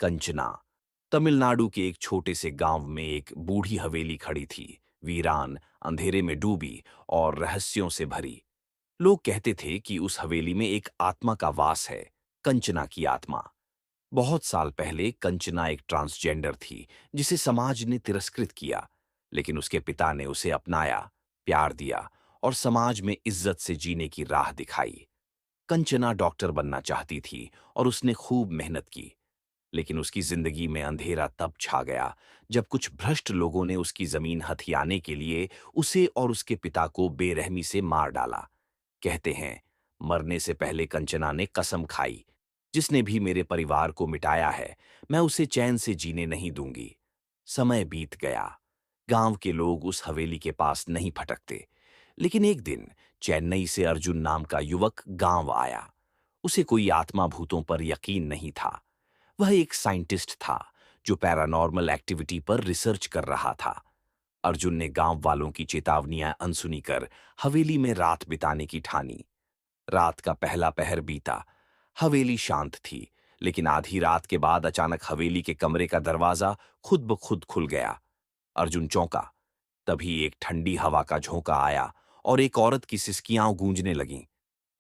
कंचना। तमिलनाडु के एक छोटे से गांव में एक बूढ़ी हवेली खड़ी थी, वीरान, अंधेरे में डूबी और रहस्यों से भरी। लोग कहते थे कि उस हवेली में एक आत्मा का वास है, कंचना की आत्मा। बहुत साल पहले कंचना एक ट्रांसजेंडर थी, जिसे समाज ने तिरस्कृत किया, लेकिन उसके पिता ने उसे अपनाया, प्यार दिया और समाज में इज्जत से जीने की राह दिखाई। कंचना डॉक्टर बनना चाहती थी और उसने खूब मेहनत की, लेकिन उसकी जिंदगी में अंधेरा तब छा गया जब कुछ भ्रष्ट लोगों ने उसकी जमीन हथियाने के लिए उसे और उसके पिता को बेरहमी से मार डाला। कहते हैं, मरने से पहले कंचना ने कसम खाई, जिसने भी मेरे परिवार को मिटाया है, मैं उसे चैन से जीने नहीं दूंगी। समय बीत गया। गांव के लोग उस हवेली के पास नहीं फटकते, लेकिन एक दिन चेन्नई से अर्जुन नाम का युवक गांव आया। उसे कोई आत्मा भूतों पर यकीन नहीं था। वह एक साइंटिस्ट था जो पैरानॉर्मल एक्टिविटी पर रिसर्च कर रहा था। अर्जुन ने गांव वालों की चेतावनियां अनसुनी कर हवेली में रात बिताने की ठानी। रात का पहला पहर बीता। हवेली शांत थी, लेकिन आधी रात के बाद अचानक हवेली के कमरे का दरवाजा खुद ब खुद खुल गया। अर्जुन चौंका। तभी एक ठंडी हवा का झोंका आया और एक औरत की सिसकियां गूंजने लगीं।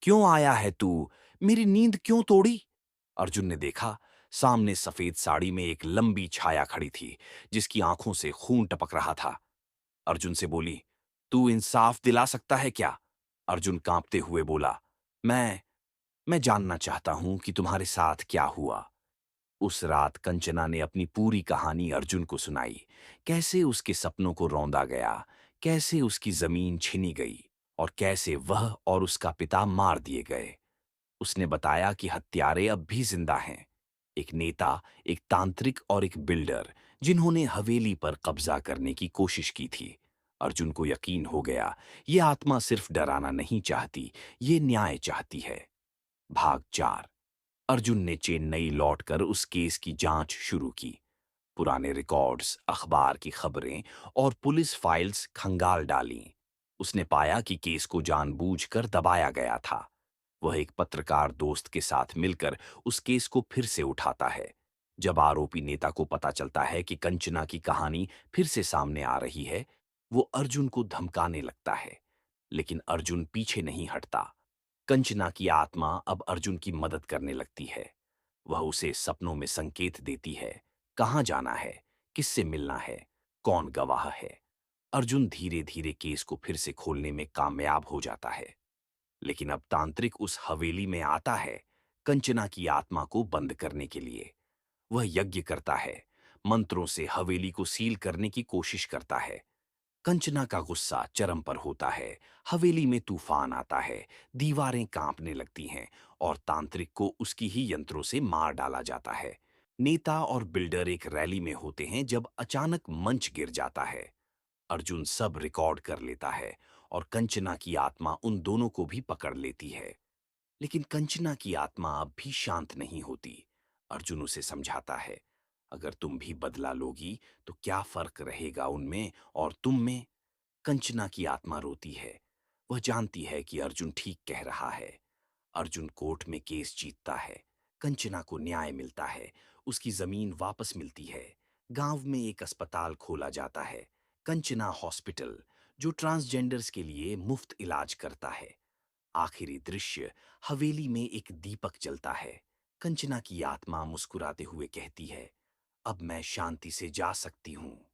क्यों आया है तू? मेरी नींद क्यों तोड़ी? अर्जुन ने देखा, सामने सफेद साड़ी में एक लंबी छाया खड़ी थी, जिसकी आंखों से खून टपक रहा था। अर्जुन से बोली, तू इंसाफ दिला सकता है क्या? अर्जुन कांपते हुए बोला, मैं मैं जानना चाहता हूं कि तुम्हारे साथ क्या हुआ। उस रात कंचना ने अपनी पूरी कहानी अर्जुन को सुनाई। कैसे उसके सपनों को रौंदा गया, कैसे उसकी जमीन छीनी गई और कैसे वह और उसका पिता मार दिए गए। उसने बताया कि हत्यारे अब भी जिंदा हैं, एक नेता, एक तांत्रिक और एक बिल्डर, जिन्होंने हवेली पर कब्जा करने की कोशिश की थी। अर्जुन को यकीन हो गया, ये आत्मा सिर्फ डराना नहीं चाहती, ये न्याय चाहती है। भाग 4। अर्जुन ने चेन्नई लौटकर उस केस की जांच शुरू की। पुराने रिकॉर्ड्स, अखबार की खबरें और पुलिस फाइल्स खंगाल डालीं। उसने पाया कि केस को जानबूझकर दबाया गया था। वह एक पत्रकार दोस्त के साथ मिलकर उस केस को फिर से उठाता है। जब आरोपी नेता को पता चलता है कि कंचना की कहानी फिर से सामने आ रही है, वो अर्जुन को धमकाने लगता है, लेकिन अर्जुन पीछे नहीं हटता। कंचना की आत्मा अब अर्जुन की मदद करने लगती है। वह उसे सपनों में संकेत देती है, कहाँ जाना है, किससे मिलना है, कौन गवाह है। अर्जुन धीरे धीरे केस को फिर से खोलने में कामयाब हो जाता है। लेकिन अब तांत्रिक उस हवेली में आता है, कंचना की आत्मा को बंद करने के लिए। वह यज्ञ करता है, मंत्रों से हवेली को सील करने की कोशिश करता है। कंचना का गुस्सा चरम पर होता है। हवेली में तूफान आता है, दीवारें कांपने लगती हैं और तांत्रिक को उसकी ही यंत्रों से मार डाला जाता है। नेता और बिल्डर एक रैली में होते हैं जब अचानक मंच गिर जाता है। अर्जुन सब रिकॉर्ड कर लेता है और कंचना की आत्मा उन दोनों को भी पकड़ लेती है। लेकिन कंचना की आत्मा अब भी शांत नहीं होती। अर्जुन उसे समझाता है, अगर तुम भी बदला लोगी तो क्या फर्क रहेगा उनमें और तुम में। कंचना की आत्मा रोती है। वह जानती है कि अर्जुन ठीक कह रहा है। अर्जुन कोर्ट में केस जीतता है। कंचना को न्याय मिलता है, उसकी जमीन वापस मिलती है। गांव में एक अस्पताल खोला जाता है, कंचना हॉस्पिटल, जो ट्रांसजेंडर्स के लिए मुफ्त इलाज करता है। आखिरी दृश्य, हवेली में एक दीपक जलता है। कंचना की आत्मा मुस्कुराते हुए कहती है, अब मैं शांति से जा सकती हूँ।